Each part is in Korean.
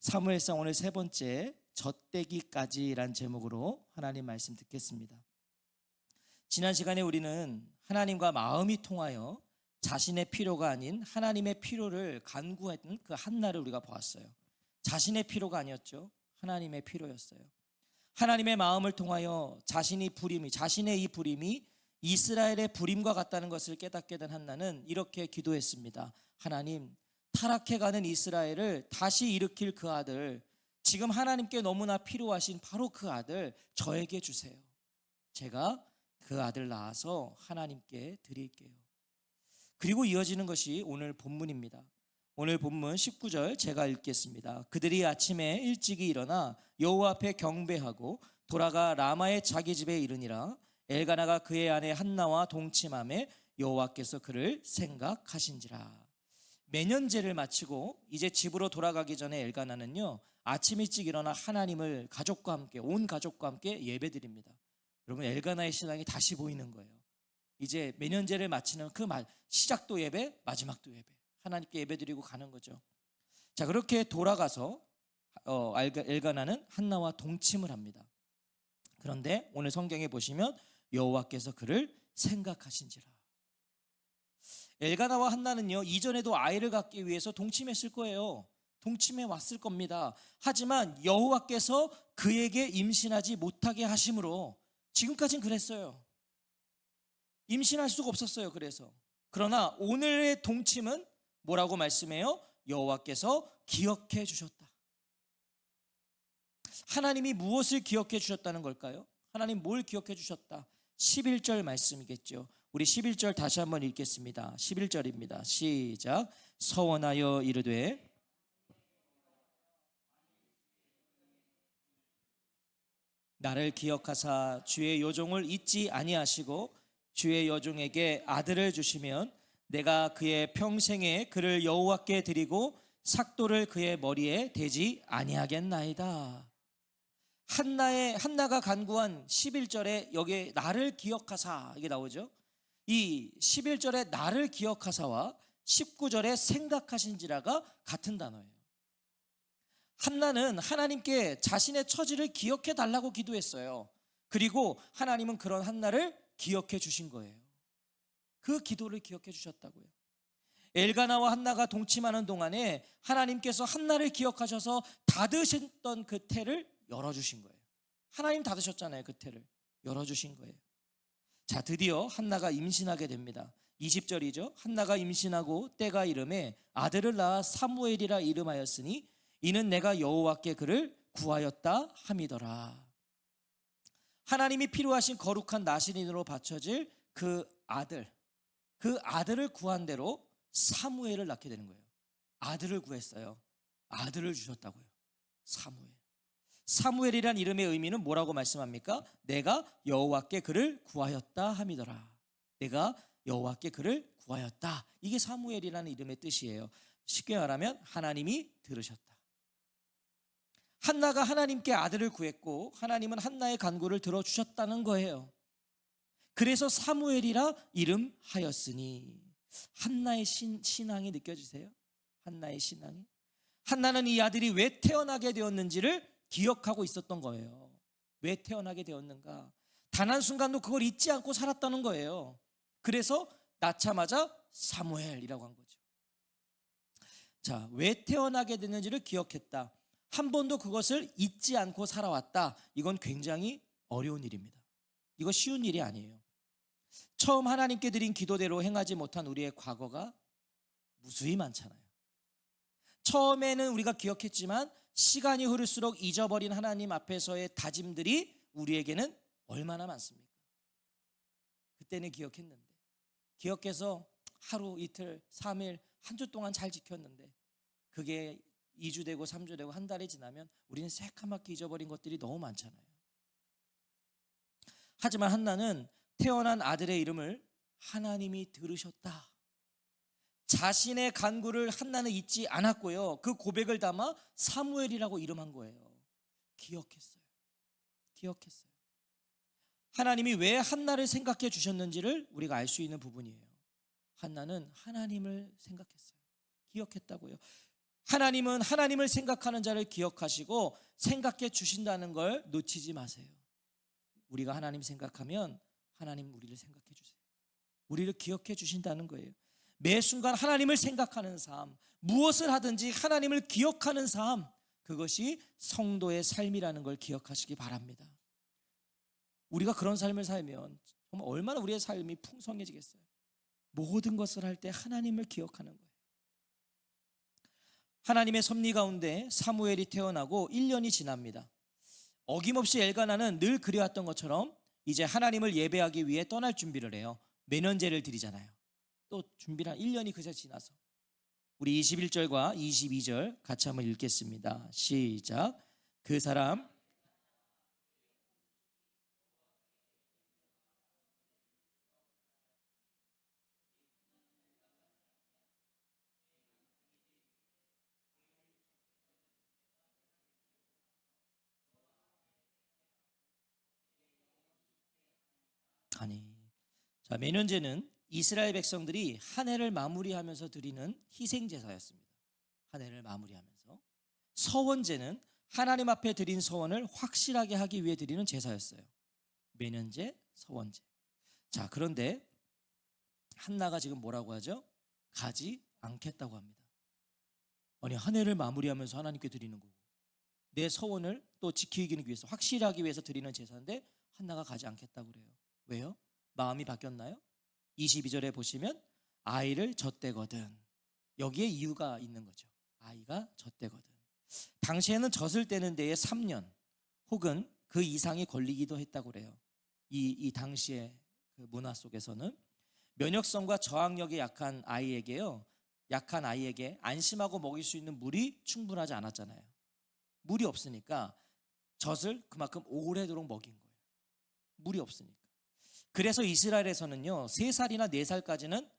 사무엘상 오늘 세 번째 젖대기까지란 제목으로 하나님 말씀 듣겠습니다. 지난 시간에 우리는 하나님과 마음이 통하여 자신의 필요가 아닌 하나님의 필요를 간구했던 그 한나를 우리가 보았어요. 자신의 필요가 아니었죠. 하나님의 필요였어요. 하나님의 마음을 통하여 자신의 이 부림이 이스라엘의 부림과 같다는 것을 깨닫게 된 한나는 이렇게 기도했습니다. 하나님, 타락해가는 이스라엘을 다시 일으킬 그 아들, 지금 하나님께 너무나 필요하신 바로 그 아들 저에게 주세요. 제가 그 아들 낳아서 하나님께 드릴게요. 그리고 이어지는 것이 오늘 본문입니다. 오늘 본문 19절 제가 읽겠습니다. 그들이 아침에 일찍이 일어나 여호와 앞에 경배하고 돌아가 라마의 자기 집에 이르니라. 엘가나가 그의 아내 한나와 동침하매 여호와께서 그를 생각하신지라. 매년제를 마치고 이제 집으로 돌아가기 전에 엘가나는요, 아침 일찍 일어나 하나님을 가족과 함께, 온 가족과 함께 예배드립니다. 여러분, 엘가나의 신앙이 다시 보이는 거예요. 이제 매년제를 마치는 그 시작도 예배, 마지막도 예배, 하나님께 예배드리고 가는 거죠. 자, 그렇게 돌아가서 엘가나는 한나와 동침을 합니다. 그런데 오늘 성경에 보시면 여호와께서 그를 생각하신지라. 엘가나와 한나는요, 이전에도 아이를 갖기 위해서 동침했을 거예요. 동침해 왔을 겁니다. 하지만 여호와께서 그에게 임신하지 못하게 하심으로 지금까지는 그랬어요. 임신할 수가 없었어요. 그러나 오늘의 동침은 뭐라고 말씀해요? 여호와께서 기억해 주셨다. 하나님이 무엇을 기억해 주셨다는 걸까요? 하나님 뭘 기억해 주셨다? 11절 말씀이겠죠. 우리 11절 다시 한번 읽겠습니다. 11절입니다. 시작. 서원하여 이르되 나를 기억하사 주의 요종을 잊지 아니하시고 주의 여종에게 아들을 주시면 내가 그의 평생에 그를 여호와께 드리고 삭도를 그의 머리에 대지 아니하겠나이다. 한나가 간구한 11절에 여기에 나를 기억하사 이게 나오죠. 이 11절에 나를 기억하사와 19절에 생각하신지라가 같은 단어예요. 한나는 하나님께 자신의 처지를 기억해 달라고 기도했어요. 그리고 하나님은 그런 한나를 기억해 주신 거예요. 그 기도를 기억해 주셨다고요. 엘가나와 한나가 동침하는 동안에 하나님께서 한나를 기억하셔서 닫으셨던 그 태를 열어주신 거예요. 하나님 닫으셨잖아요. 그 태를 열어주신 거예요. 자, 드디어 한나가 임신하게 됩니다. 20절이죠. 한나가 임신하고 때가 이름에 아들을 낳아 사무엘이라 이름하였으니 이는 내가 여호와께 그를 구하였다 함이더라. 하나님이 필요하신 거룩한 나실인으로 바쳐질 그 아들을 구한 대로 사무엘을 낳게 되는 거예요. 아들을 구했어요. 아들을 주셨다고요. 사무엘이란 이름의 의미는 뭐라고 말씀합니까? 내가 여호와께 그를 구하였다 함이더라. 내가 여호와께 그를 구하였다. 이게 사무엘이라는 이름의 뜻이에요. 쉽게 말하면 하나님이 들으셨다. 한나가 하나님께 아들을 구했고 하나님은 한나의 간구를 들어주셨다는 거예요. 그래서 사무엘이라 이름하였으니. 한나의 신앙이 느껴지세요? 한나의 신앙이? 한나는 이 아들이 왜 태어나게 되었는지를 기억하고 있었던 거예요. 왜 태어나게 되었는가? 단 한순간도 그걸 잊지 않고 살았다는 거예요. 그래서 낳자마자 사무엘이라고 한 거죠. 자, 왜 태어나게 됐는지를 기억했다. 한 번도 그것을 잊지 않고 살아왔다. 이건 굉장히 어려운 일입니다. 이거 쉬운 일이 아니에요. 처음 하나님께 드린 기도대로 행하지 못한 우리의 과거가 무수히 많잖아요. 처음에는 우리가 기억했지만 시간이 흐를수록 잊어버린 하나님 앞에서의 다짐들이 우리에게는 얼마나 많습니까? 그때는 기억했는데, 기억해서 하루, 이틀, 3일, 한 주 동안 잘 지켰는데 그게 2주 되고 3주 되고 한 달이 지나면 우리는 새카맣게 잊어버린 것들이 너무 많잖아요. 하지만 한나는 태어난 아들의 이름을 하나님이 들으셨다. 자신의 간구를 한나는 잊지 않았고요. 그 고백을 담아 사무엘이라고 이름한 거예요. 기억했어요. 하나님이 왜 한나를 생각해 주셨는지를 우리가 알 수 있는 부분이에요. 한나는 하나님을 생각했어요. 기억했다고요. 하나님은 하나님을 생각하는 자를 기억하시고 생각해 주신다는 걸 놓치지 마세요. 우리가 하나님 생각하면 하나님 우리를 생각해 주세요. 우리를 기억해 주신다는 거예요. 매 순간 하나님을 생각하는 삶, 무엇을 하든지 하나님을 기억하는 삶, 그것이 성도의 삶이라는 걸 기억하시기 바랍니다. 우리가 그런 삶을 살면 정말 얼마나 우리의 삶이 풍성해지겠어요. 모든 것을 할 때 하나님을 기억하는 거예요. 하나님의 섭리 가운데 사무엘이 태어나고 1년이 지납니다. 어김없이 엘가나는 늘 그려왔던 것처럼 이제 하나님을 예배하기 위해 떠날 준비를 해요. 매년제를 드리잖아요. 또 준비를 한 1년이 그새 지나서 우리 21절과 22절 같이 한번 읽겠습니다. 시작. 그 사람 자, 매년제는 이스라엘 백성들이 한 해를 마무리하면서 드리는 희생제사였습니다. 한 해를 마무리하면서. 서원제는 하나님 앞에 드린 서원을 확실하게 하기 위해 드리는 제사였어요. 매년제, 서원제. 자, 그런데 한나가 지금 뭐라고 하죠? 가지 않겠다고 합니다. 아니, 한 해를 마무리하면서 하나님께 드리는 거고 내 서원을 또 지키기 위해서 확실하기 위해서 드리는 제사인데 한나가 가지 않겠다고 그래요. 왜요? 마음이 바뀌었나요? 22절에 보시면 아이를 젖대거든. 여기에 이유가 있는 거죠. 아이가 젖대거든. 당시에는 젖을 떼는 데에 3년 혹은 그 이상이 걸리기도 했다고 그래요. 이 당시의 그 문화 속에서는 면역성과 저항력이 약한 아이에게요, 약한 아이에게 안심하고 먹일 수 있는 물이 충분하지 않았잖아요. 물이 없으니까 젖을 그만큼 오래도록 먹인 거예요. 물이 없으니까. 그래서 이스라엘에서는요 3살이나 4살까지는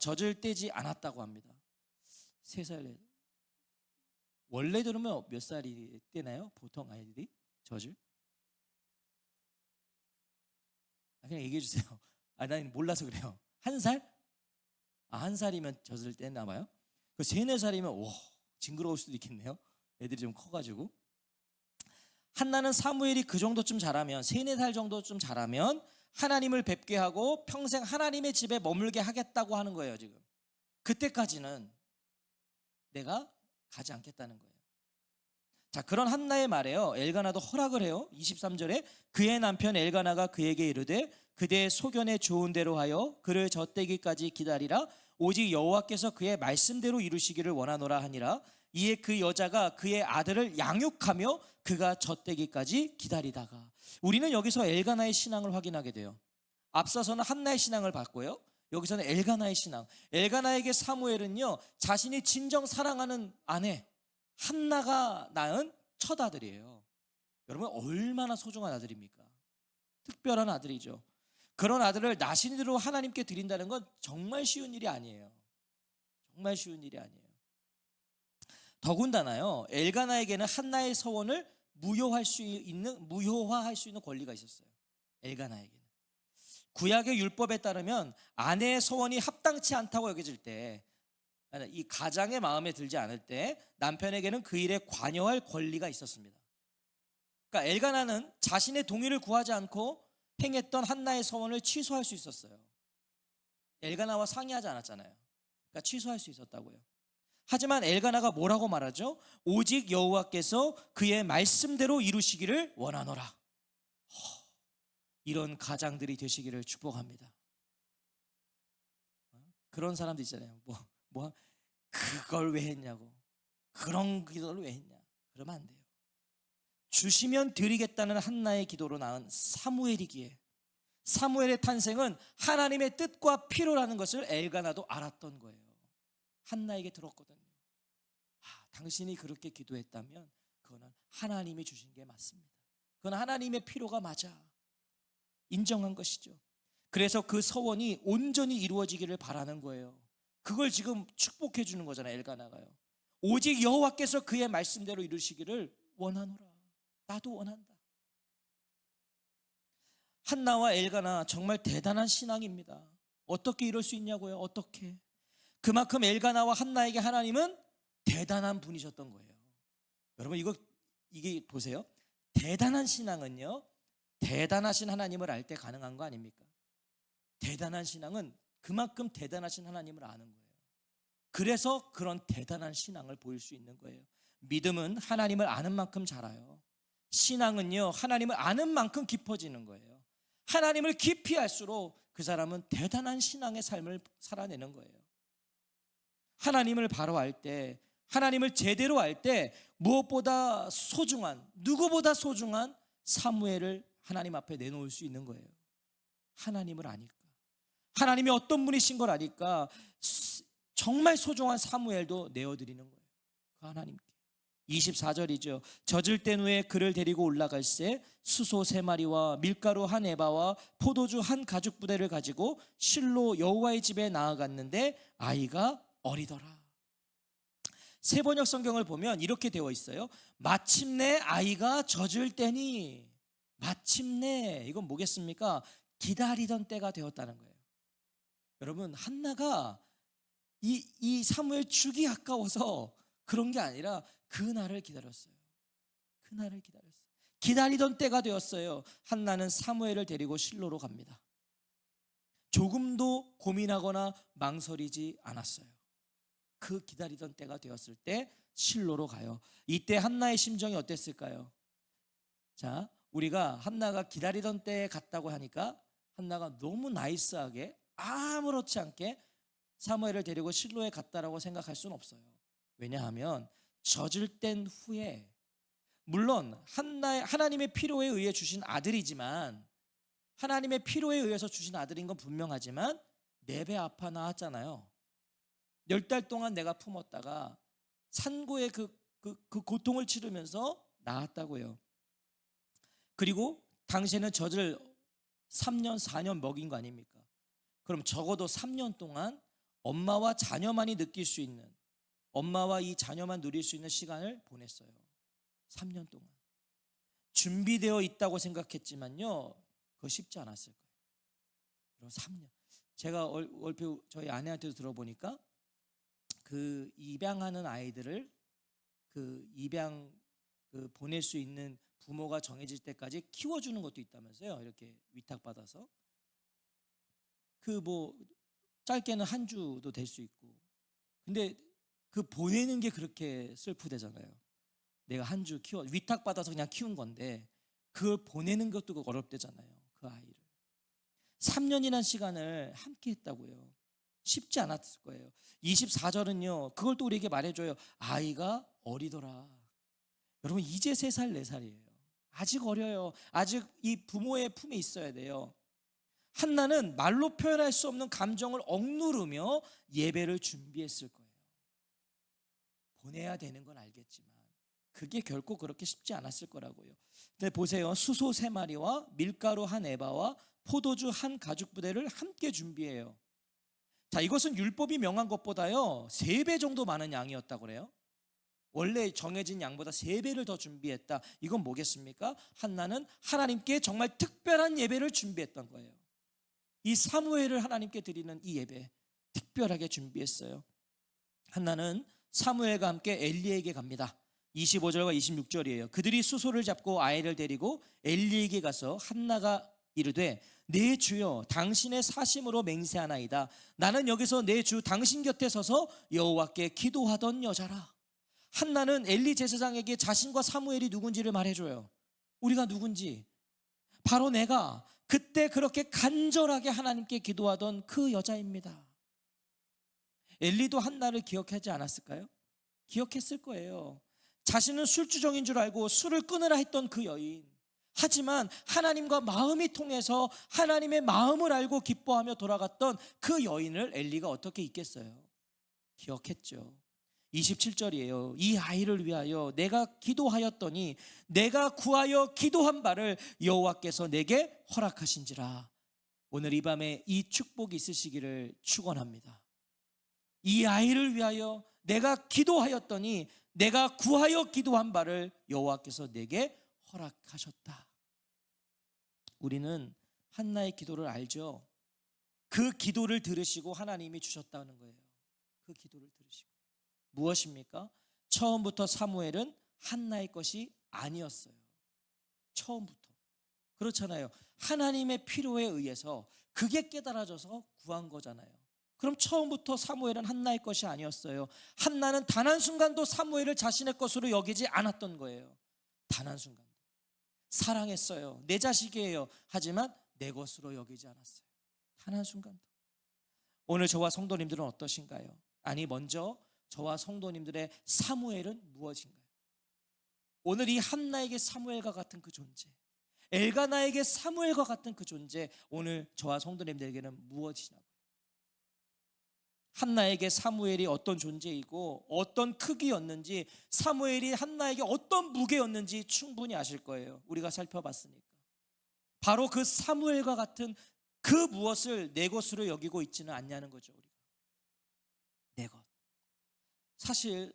젖을 떼지 않았다고 합니다. 3살 원래대로면 몇 살이 떼나요? 보통 아이들이 젖을? 그냥 얘기해 주세요. 난 몰라서 그래요. 1살? 1살이면 젖을 떼나 봐요. 그 3, 4살이면 징그러울 수도 있겠네요. 애들이 좀 커가지고. 한나는 사무엘이 그 정도쯤 자라면 3, 4살 정도쯤 자라면 하나님을 뵙게 하고 평생 하나님의 집에 머물게 하겠다고 하는 거예요. 지금 그때까지는 내가 가지 않겠다는 거예요. 자, 그런 한나의 말에요 엘가나도 허락을 해요. 23절에 그의 남편 엘가나가 그에게 이르되 그대의 소견에 좋은 대로 하여 그를 젖대기까지 기다리라. 오직 여호와께서 그의 말씀대로 이루시기를 원하노라 하니라. 이에 그 여자가 그의 아들을 양육하며 그가 젖대기까지 기다리다가. 우리는 여기서 엘가나의 신앙을 확인하게 돼요. 앞서서는 한나의 신앙을 봤고요, 여기서는 엘가나의 신앙. 엘가나에게 사무엘은요 자신이 진정 사랑하는 아내 한나가 낳은 첫 아들이에요. 여러분 얼마나 소중한 아들입니까? 특별한 아들이죠. 그런 아들을 나신으로 하나님께 드린다는 건 정말 쉬운 일이 아니에요. 정말 쉬운 일이 아니에요. 더군다나요 엘가나에게는 한나의 서원을 무효화할 수 있는 권리가 있었어요. 엘가나에게는 구약의 율법에 따르면 아내의 서원이 합당치 않다고 여겨질 때, 이 가장의 마음에 들지 않을 때 남편에게는 그 일에 관여할 권리가 있었습니다. 그러니까 엘가나는 자신의 동의를 구하지 않고 행했던 한나의 서원을 취소할 수 있었어요. 엘가나와 상의하지 않았잖아요. 그러니까 취소할 수 있었다고요. 하지만 엘가나가 뭐라고 말하죠? 오직 여호와께서 그의 말씀대로 이루시기를 원하노라. 이런 가장들이 되시기를 축복합니다. 그런 사람들 있잖아요. 그걸 왜 했냐고, 그런 기도를 왜 했냐, 그러면 안 돼요. 주시면 드리겠다는 한나의 기도로 낳은 사무엘이기에, 사무엘의 탄생은 하나님의 뜻과 필요라는 것을 엘가나도 알았던 거예요. 한나에게 들었거든요. 당신이 그렇게 기도했다면 그거는 하나님이 주신 게 맞습니다. 그건 하나님의 필요가 맞아. 인정한 것이죠. 그래서 그 서원이 온전히 이루어지기를 바라는 거예요. 그걸 지금 축복해 주는 거잖아요. 엘가나가요. 오직 여호와께서 그의 말씀대로 이루시기를 원하노라. 나도 원한다. 한나와 엘가나 정말 대단한 신앙입니다. 어떻게 이럴 수 있냐고요? 어떻게? 그만큼 엘가나와 한나에게 하나님은 대단한 분이셨던 거예요. 여러분 이게 보세요. 대단한 신앙은요, 대단하신 하나님을 알 때 가능한 거 아닙니까? 대단한 신앙은 그만큼 대단하신 하나님을 아는 거예요. 그래서 그런 대단한 신앙을 보일 수 있는 거예요. 믿음은 하나님을 아는 만큼 자라요. 신앙은요, 하나님을 아는 만큼 깊어지는 거예요. 하나님을 깊이 알수록 그 사람은 대단한 신앙의 삶을 살아내는 거예요. 하나님을 바로 알 때, 하나님을 제대로 알 때 무엇보다 소중한, 누구보다 소중한 사무엘을 하나님 앞에 내놓을 수 있는 거예요. 하나님을 아니까, 하나님이 어떤 분이신 걸 아니까 정말 소중한 사무엘도 내어드리는 거예요. 그 하나님께. 24절이죠. 젖을 땐 후에 그를 데리고 올라갈새 수소 3마리와 밀가루 1에바와 포도주 1가죽부대를 가지고 실로 여호와의 집에 나아갔는데 아이가 어리더라. 세번역 성경을 보면 이렇게 되어 있어요. 마침내 아이가 젖을 때니. 마침내, 이건 뭐겠습니까? 기다리던 때가 되었다는 거예요. 여러분, 한나가 이 사무엘 죽이 아까워서 그런 게 아니라 그날을 기다렸어요. 그날을 기다렸어요. 기다리던 때가 되었어요. 한나는 사무엘을 데리고 실로로 갑니다. 조금도 고민하거나 망설이지 않았어요. 그 기다리던 때가 되었을 때 실로로 가요. 이때 한나의 심정이 어땠을까요? 자, 우리가 한나가 기다리던 때에 갔다고 하니까 한나가 너무 나이스하게 아무렇지 않게 사무엘을 데리고 실로에 갔다라고 생각할 수는 없어요. 왜냐하면 젖을 땐 후에, 물론 하나님의 필요에 의해 주신 아들이지만, 하나님의 필요에 의해서 주신 아들인 건 분명하지만 내 배 아파 나왔잖아요. 10달 동안 내가 품었다가 산고의 그 고통을 치르면서 나았다고요. 그리고 당신은 젖을 3년 4년 먹인 거 아닙니까? 그럼 적어도 3년 동안 엄마와 자녀만이 느낄 수 있는, 엄마와 이 자녀만 누릴 수 있는 시간을 보냈어요. 3년 동안 준비되어 있다고 생각했지만요, 그거 쉽지 않았을 거예요. 그럼 3년. 제가 얼핏 저희 아내한테도 들어보니까 그 입양하는 아이들을 그 입양 보낼 수 있는 부모가 정해질 때까지 키워주는 것도 있다면서요. 이렇게 위탁받아서 짧게는 한 주도 될 수 있고. 근데 그 보내는 게 그렇게 슬프대잖아요. 내가 한 주 위탁받아서 그냥 키운 건데 그걸 보내는 것도 어렵대잖아요. 그 아이를 3년이라는 시간을 함께 했다고요. 쉽지 않았을 거예요. 24절은요 그걸 또 우리에게 말해줘요. 아이가 어리더라. 여러분 이제 3살 4살이에요 아직 어려요. 아직 이 부모의 품에 있어야 돼요. 한나는 말로 표현할 수 없는 감정을 억누르며 예배를 준비했을 거예요. 보내야 되는 건 알겠지만 그게 결코 그렇게 쉽지 않았을 거라고요. 근데 보세요. 수소 3마리와 밀가루 1에바와 포도주 1가죽부대를 함께 준비해요. 자, 이것은 율법이 명한 것보다요 3배 정도 많은 양이었다고 그래요. 원래 정해진 양보다 3배를 더 준비했다. 이건 뭐겠습니까? 한나는 하나님께 정말 특별한 예배를 준비했던 거예요. 이 사무엘을 하나님께 드리는 이 예배 특별하게 준비했어요. 한나는 사무엘과 함께 엘리에게 갑니다. 25절과 26절이에요. 그들이 수소를 잡고 아이를 데리고 엘리에게 가서 한나가 이르되 내 주여 당신의 사심으로 맹세하나이다. 나는 여기서 내 주 당신 곁에 서서 여호와께 기도하던 여자라. 한나는 엘리 제사장에게 자신과 사무엘이 누군지를 말해줘요. 우리가 누군지, 바로 내가 그때 그렇게 간절하게 하나님께 기도하던 그 여자입니다. 엘리도 한나를 기억하지 않았을까요? 기억했을 거예요. 자신은 술주정인 줄 알고 술을 끊으라 했던 그 여인, 하지만 하나님과 마음이 통해서 하나님의 마음을 알고 기뻐하며 돌아갔던 그 여인을 엘리가 어떻게 잊겠어요? 기억했죠. 27절이에요. 이 아이를 위하여 내가 기도하였더니 내가 구하여 기도한 바를 여호와께서 내게 허락하신지라. 오늘 이 밤에 이 축복이 있으시기를 축원합니다. 이 아이를 위하여 내가 기도하였더니 내가 구하여 기도한 바를 여호와께서 내게 허락하셨다. 우리는 한나의 기도를 알죠. 그 기도를 들으시고 하나님이 주셨다는 거예요. 그 기도를 들으시고 무엇입니까? 처음부터 사무엘은 한나의 것이 아니었어요. 처음부터. 그렇잖아요. 하나님의 필요에 의해서 그게 깨달아져서 구한 거잖아요. 그럼 처음부터 사무엘은 한나의 것이 아니었어요. 한나는 단 한순간도 사무엘을 자신의 것으로 여기지 않았던 거예요. 단 한순간도. 사랑했어요. 내 자식이에요. 하지만 내 것으로 여기지 않았어요. 단 한순간도. 오늘 저와 성도님들은 어떠신가요? 아니, 먼저 저와 성도님들의 사무엘은 무엇인가요? 오늘 이 한나에게 사무엘과 같은 그 존재, 엘가나에게 사무엘과 같은 그 존재, 오늘 저와 성도님들에게는 무엇이냐고요? 한나에게 사무엘이 어떤 존재이고 어떤 크기였는지, 사무엘이 한나에게 어떤 무게였는지 충분히 아실 거예요. 우리가 살펴봤으니까. 바로 그 사무엘과 같은 그 무엇을 내 것으로 여기고 있지는 않냐는 거죠. 우리가 내 것. 사실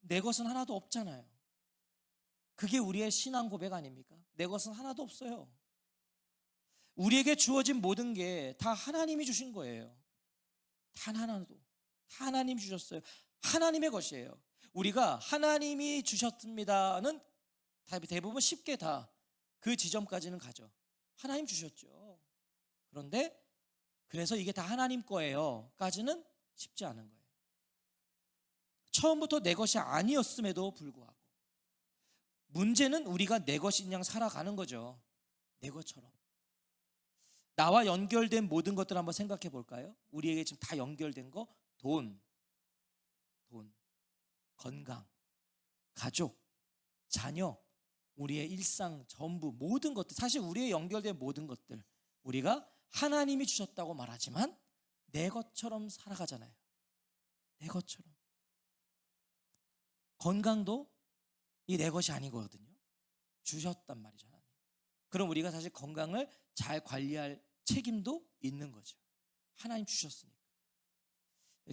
내 것은 하나도 없잖아요. 그게 우리의 신앙 고백 아닙니까? 내 것은 하나도 없어요. 우리에게 주어진 모든 게 다 하나님이 주신 거예요. 단 하나도. 다 하나님 주셨어요. 하나님의 것이에요. 우리가 하나님이 주셨습니다는 대부분 쉽게 다 그 지점까지는 가죠. 하나님 주셨죠. 그런데 그래서 이게 다 하나님 거예요 까지는 쉽지 않은 거예요. 처음부터 내 것이 아니었음에도 불구하고 문제는 우리가 내 것인 양 살아가는 거죠. 내 것처럼. 나와 연결된 모든 것들 한번 생각해 볼까요? 우리에게 지금 다 연결된 거, 돈, 건강, 가족, 자녀, 우리의 일상 전부 모든 것들, 사실 우리의 연결된 모든 것들 우리가 하나님이 주셨다고 말하지만 내 것처럼 살아가잖아요. 내 것처럼. 건강도 이 내 것이 아니거든요. 주셨단 말이죠. 하나님. 그럼 우리가 사실 건강을 잘 관리할 책임도 있는 거죠. 하나님 주셨으니까.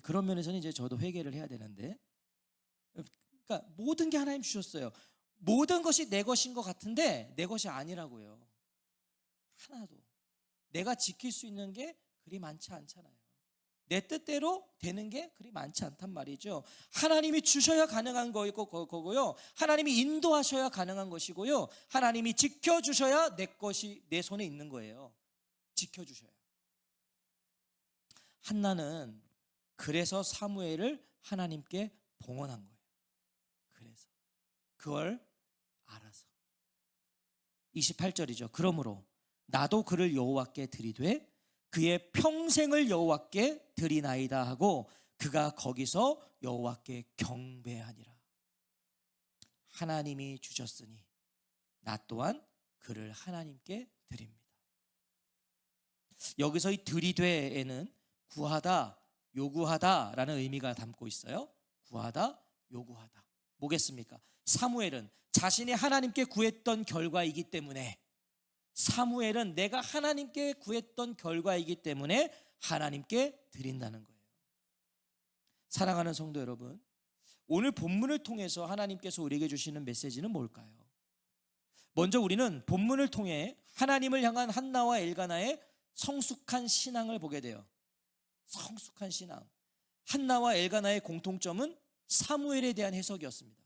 그런 면에서는 이제 저도 회개를 해야 되는데, 그러니까 모든 게 하나님 주셨어요. 모든 것이 내 것인 것 같은데 내 것이 아니라고요. 하나도. 내가 지킬 수 있는 게 그리 많지 않잖아요. 내 뜻대로 되는 게 그리 많지 않단 말이죠. 하나님이 주셔야 가능한 거고요. 하나님이 인도하셔야 가능한 것이고요. 하나님이 지켜주셔야 내 것이 내 손에 있는 거예요. 지켜주셔야. 한나는 그래서 사무엘을 하나님께 봉헌한 거예요. 그래서 그걸 알아서. 28절이죠. 그러므로 나도 그를 여호와께 드리되 그의 평생을 여호와께 드리나이다 하고 그가 거기서 여호와께 경배하니라. 하나님이 주셨으니 나 또한 그를 하나님께 드립니다. 여기서 이 드리되에는 구하다, 요구하다라는 의미가 담고 있어요. 구하다, 요구하다. 뭐겠습니까? 사무엘은 자신이 하나님께 구했던 결과이기 때문에, 사무엘은 내가 하나님께 구했던 결과이기 때문에 하나님께 드린다는 거예요. 사랑하는 성도 여러분, 오늘 본문을 통해서 하나님께서 우리에게 주시는 메시지는 뭘까요? 먼저 우리는 본문을 통해 하나님을 향한 한나와 엘가나의 성숙한 신앙을 보게 돼요. 성숙한 신앙. 한나와 엘가나의 공통점은 사무엘에 대한 해석이었습니다.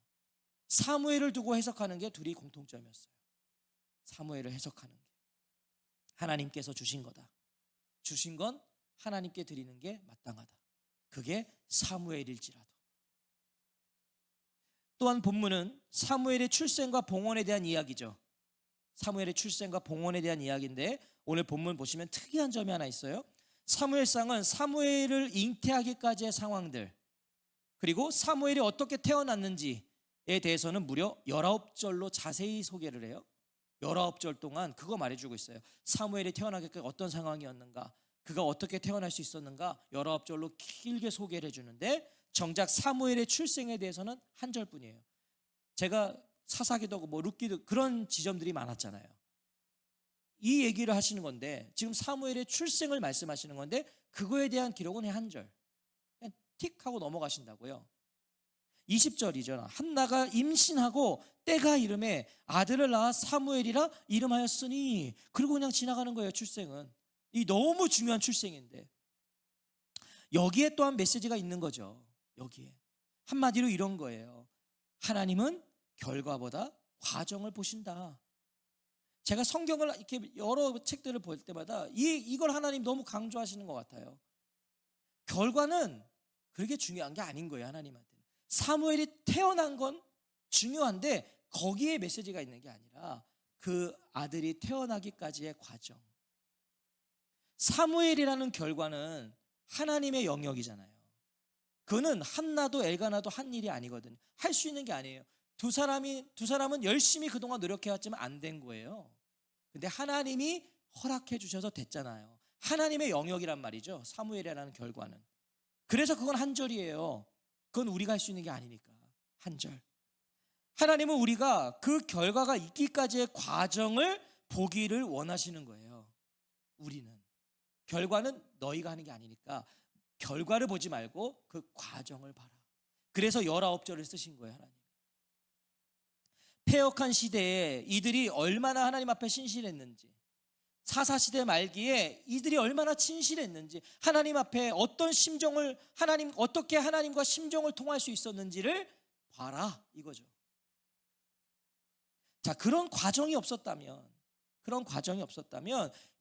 사무엘을 두고 해석하는 게 둘이 공통점이었어요. 사무엘을 해석하는 게 하나님께서 주신 거다. 주신 건 하나님께 드리는 게 마땅하다. 그게 사무엘일지라도. 또한 본문은 사무엘의 출생과 봉헌에 대한 이야기죠. 사무엘의 출생과 봉헌에 대한 이야기인데 오늘 본문 보시면 특이한 점이 하나 있어요. 사무엘상은 사무엘을 잉태하기까지의 상황들, 그리고 사무엘이 어떻게 태어났는지에 대해서는 무려 19절로 자세히 소개를 해요. 19절 동안 그거 말해주고 있어요. 사무엘이 태어나기까지 어떤 상황이었는가, 그가 어떻게 태어날 수 있었는가 19절로 길게 소개를 해주는데, 정작 사무엘의 출생에 대해서는 한 절뿐이에요. 제가 사사기도 하고 룻기도 그런 지점들이 많았잖아요. 이 얘기를 하시는 건데 지금 사무엘의 출생을 말씀하시는 건데 그거에 대한 기록은 한 절, 그냥 틱 하고 넘어가신다고요. 20절이죠. 한나가 임신하고 때가 이름에 아들을 낳아 사무엘이라 이름하였으니, 그리고 그냥 지나가는 거예요. 출생은. 이 너무 중요한 출생인데 여기에 또한 메시지가 있는 거죠. 여기에 한마디로 이런 거예요. 하나님은 결과보다 과정을 보신다. 제가 성경을 이렇게 여러 책들을 볼 때마다 이걸 하나님 너무 강조하시는 것 같아요. 결과는 그렇게 중요한 게 아닌 거예요, 하나님한테는. 사무엘이 태어난 건 중요한데 거기에 메시지가 있는 게 아니라 그 아들이 태어나기까지의 과정. 사무엘이라는 결과는 하나님의 영역이잖아요. 그거는 한나도 엘가나도 한 일이 아니거든요. 할 수 있는 게 아니에요. 두 사람은 열심히 그동안 노력해왔지만 안 된 거예요. 근데 하나님이 허락해 주셔서 됐잖아요. 하나님의 영역이란 말이죠. 사무엘이라는 결과는. 그래서 그건 한 절이에요. 그건 우리가 할 수 있는 게 아니니까. 한 절. 하나님은 우리가 그 결과가 있기까지의 과정을 보기를 원하시는 거예요. 우리는. 결과는 너희가 하는 게 아니니까 결과를 보지 말고 그 과정을 봐라. 그래서 19절을 쓰신 거예요, 하나님. 패역한 시대에 이들이 얼마나 하나님 앞에 신실했는지, 사사시대 말기에 이들이 얼마나 진실했는지, 하나님 앞에 어떤 심정을 어떻게 하나님과 심정을 통할 수 있었는지를 봐라, 이거죠. 자, 그런 과정이 없었다면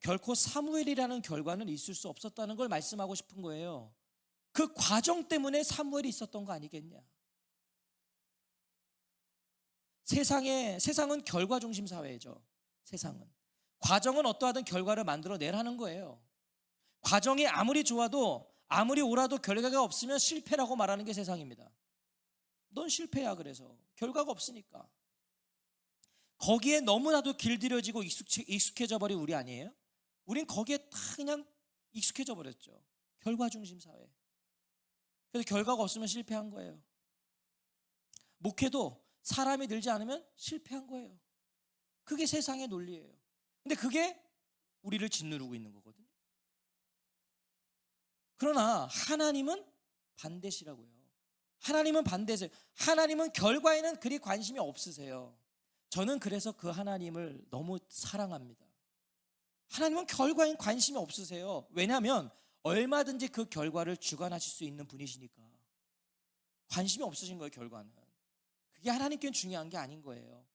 결코 사무엘이라는 결과는 있을 수 없었다는 걸 말씀하고 싶은 거예요. 그 과정 때문에 사무엘이 있었던 거 아니겠냐? 세상은 결과 중심 사회죠. 세상은. 과정은 어떠하든 결과를 만들어내라는 거예요. 과정이 아무리 좋아도 아무리 옳아도 결과가 없으면 실패라고 말하는 게 세상입니다. 넌 실패야. 그래서 결과가 없으니까. 거기에 너무나도 길들여지고 익숙해져 버린 우리 아니에요? 우린 거기에 다 그냥 익숙해져 버렸죠. 결과 중심 사회. 그래서 결과가 없으면 실패한 거예요. 목회도 사람이 늘지 않으면 실패한 거예요. 그게 세상의 논리예요. 근데 그게 우리를 짓누르고 있는 거거든요. 그러나 하나님은 반대시라고요. 하나님은 반대세요. 하나님은 결과에는 그리 관심이 없으세요. 저는 그래서 그 하나님을 너무 사랑합니다. 하나님은 결과엔 관심이 없으세요. 왜냐하면 얼마든지 그 결과를 주관하실 수 있는 분이시니까. 관심이 없으신 거예요, 결과는. 그게 하나님께는 중요한 게 아닌 거예요.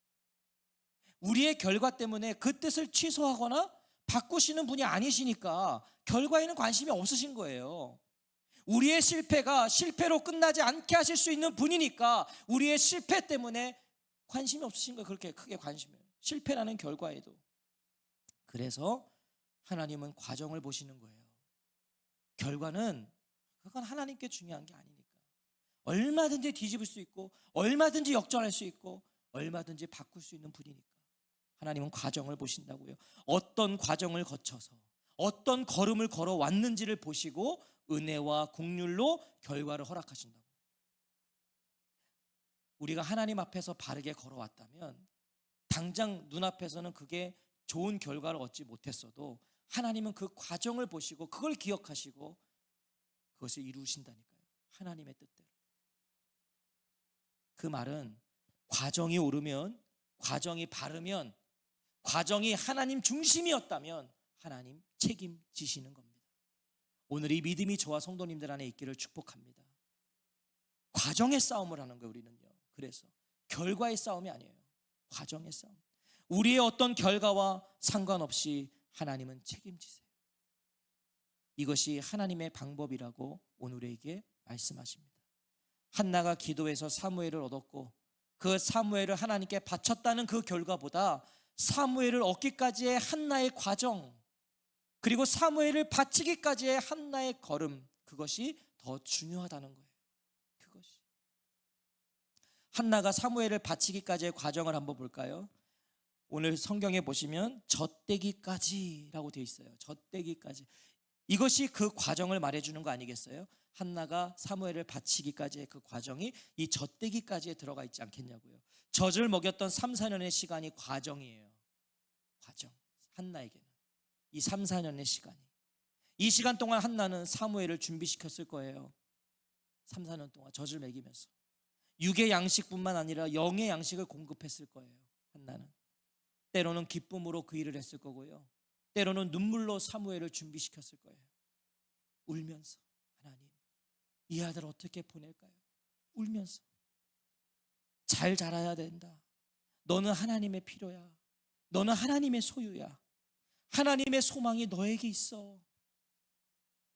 우리의 결과 때문에 그 뜻을 취소하거나 바꾸시는 분이 아니시니까 결과에는 관심이 없으신 거예요. 우리의 실패가 실패로 끝나지 않게 하실 수 있는 분이니까 우리의 실패 때문에 관심이 없으신 거예요. 그렇게 크게 관심을. 실패라는 결과에도. 그래서 하나님은 과정을 보시는 거예요. 결과는 그건 하나님께 중요한 게 아니니까. 얼마든지 뒤집을 수 있고 얼마든지 역전할 수 있고 얼마든지 바꿀 수 있는 분이니까. 하나님은 과정을 보신다고요. 어떤 과정을 거쳐서 어떤 걸음을 걸어왔는지를 보시고 은혜와 긍휼로 결과를 허락하신다고요. 우리가 하나님 앞에서 바르게 걸어왔다면 당장 눈앞에서는 그게 좋은 결과를 얻지 못했어도 하나님은 그 과정을 보시고 그걸 기억하시고 그것을 이루신다니까요. 하나님의 뜻대로. 그 말은 과정이 옳으면, 과정이 바르면, 과정이 하나님 중심이었다면 하나님 책임지시는 겁니다. 오늘 이 믿음이 저와 성도님들 안에 있기를 축복합니다. 과정의 싸움을 하는 거예요, 우리는요. 그래서 결과의 싸움이 아니에요. 과정의 싸움. 우리의 어떤 결과와 상관없이 하나님은 책임지세요. 이것이 하나님의 방법이라고 오늘 우리에게 말씀하십니다. 한나가 기도해서 사무엘을 얻었고 그 사무엘을 하나님께 바쳤다는 그 결과보다 사무엘을 얻기까지의 한나의 과정, 그리고 사무엘을 바치기까지의 한나의 걸음, 그것이 더 중요하다는 거예요. 그것이. 한나가 사무엘을 바치기까지의 과정을 한번 볼까요? 오늘 성경에 보시면 젖대기까지라고 되어 있어요. 젖대기까지. 이것이 그 과정을 말해주는 거 아니겠어요? 한나가 사무엘을 바치기까지의 그 과정이 이 젖대기까지에 들어가 있지 않겠냐고요. 젖을 먹였던 3, 4년의 시간이 과정이에요. 과정. 한나에게는 이 3, 4년의 시간이. 이 시간 동안 한나는 사무엘을 준비시켰을 거예요. 3, 4년 동안 젖을 먹이면서 육의 양식뿐만 아니라 영의 양식을 공급했을 거예요. 한나는 때로는 기쁨으로 그 일을 했을 거고요, 때로는 눈물로 사무엘을 준비시켰을 거예요. 울면서 하나님, 이 아들 어떻게 보낼까요? 울면서 잘 자라야 된다. 너는 하나님의 필요야. 너는 하나님의 소유야. 하나님의 소망이 너에게 있어.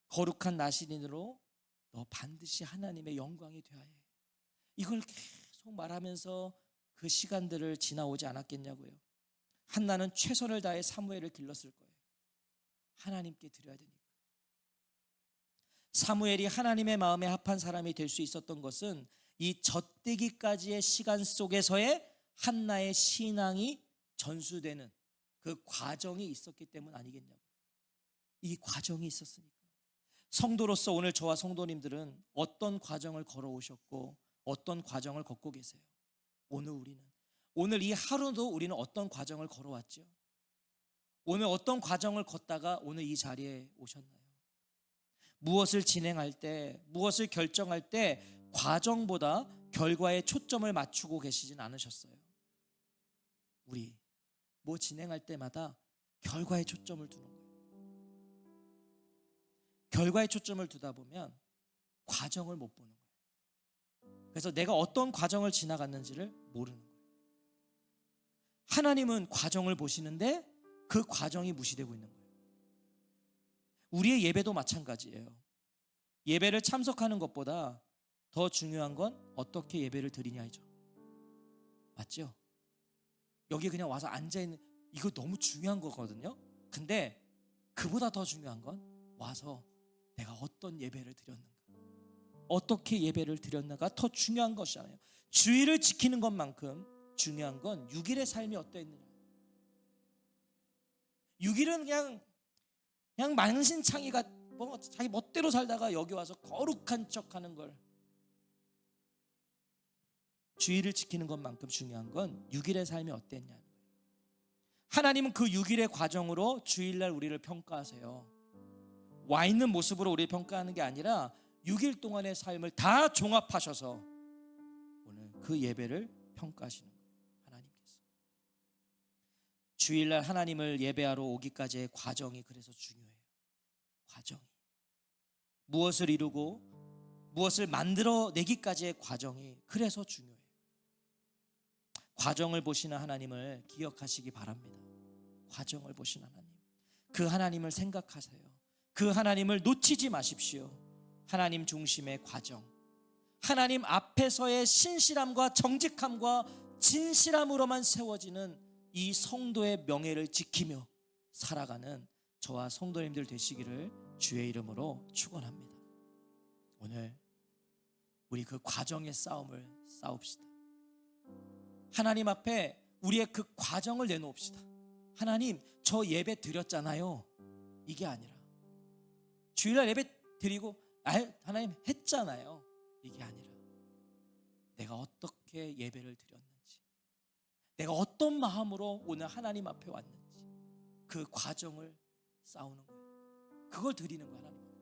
거룩한 나시린으로 너 반드시 하나님의 영광이 되어야 해. 이걸 계속 말하면서 그 시간들을 지나오지 않았겠냐고요. 한나는 최선을 다해 사무엘을 길렀을 거예요. 하나님께 드려야 되니까. 사무엘이 하나님의 마음에 합한 사람이 될 수 있었던 것은 이 젖되기까지의 시간 속에서의 한나의 신앙이 전수되는 그 과정이 있었기 때문 아니겠냐고요. 이 과정이 있었으니까. 성도로서 오늘 저와 성도님들은 어떤 과정을 걸어오셨고 어떤 과정을 걷고 계세요? 오늘 이 하루도 우리는 어떤 과정을 걸어왔죠? 오늘 어떤 과정을 걷다가 오늘 이 자리에 오셨나요? 무엇을 진행할 때, 무엇을 결정할 때 과정보다 결과에 초점을 맞추고 계시진 않으셨어요? 우리 뭐 진행할 때마다 결과에 초점을 두는 거예요. 결과에 초점을 두다 보면 과정을 못 보는 거예요. 그래서 내가 어떤 과정을 지나갔는지를 모르는 거예요. 하나님은 과정을 보시는데 그 과정이 무시되고 있는 거예요. 우리의 예배도 마찬가지예요. 예배를 참석하는 것보다 더 중요한 건 어떻게 예배를 드리냐이죠. 맞죠? 여기 그냥 와서 앉아있는, 이거 너무 중요한 거거든요. 근데 그보다 더 중요한 건 와서 내가 어떤 예배를 드렸는가, 어떻게 예배를 드렸는가 더 중요한 것이잖아요. 주일을 지키는 것만큼 중요한 건 6일의 삶이 어떠했느냐. 6일은 그냥 만신창이가 뭐 자기 멋대로 살다가 여기 와서 거룩한 척하는 걸. 주일을 지키는 것만큼 중요한 건 6일의 삶이 어땠냐는 거예요. 하나님은 그 6일의 과정으로 주일날 우리를 평가하세요. 와 있는 모습으로 우리를 평가하는 게 아니라 6일 동안의 삶을 다 종합하셔서 오늘 그 예배를 평가하시는 거예요. 하나님께서 주일날 하나님을 예배하러 오기까지의 과정이 그래서 중요해요. 과정이 무엇을 이루고 무엇을 만들어내기까지의 과정이 그래서 중요해요. 과정을 보시는 하나님을 기억하시기 바랍니다. 과정을 보시는 하나님, 그 하나님을 생각하세요. 그 하나님을 놓치지 마십시오. 하나님 중심의 과정, 하나님 앞에서의 신실함과 정직함과 진실함으로만 세워지는 이 성도의 명예를 지키며 살아가는 저와 성도님들 되시기를 주의 이름으로 축원합니다. 오늘 우리 그 과정의 싸움을 싸웁시다. 하나님 앞에 우리의 그 과정을 내놓읍시다. 하나님, 저 예배 드렸잖아요. 이게 아니라 주일날 예배 드리고 하나님 했잖아요. 이게 아니라 내가 어떻게 예배를 드렸는지, 내가 어떤 마음으로 오늘 하나님 앞에 왔는지 그 과정을 싸우는 거예요. 그걸 드리는 거예요. 하나님 앞에.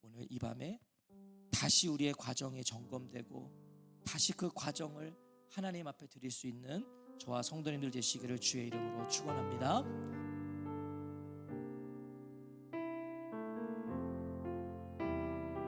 오늘 이 밤에 다시 우리의 과정이 점검되고 다시 그 과정을 하나님 앞에 드릴 수 있는 저와 성도님들 되시기를 주의 이름으로 축원합니다.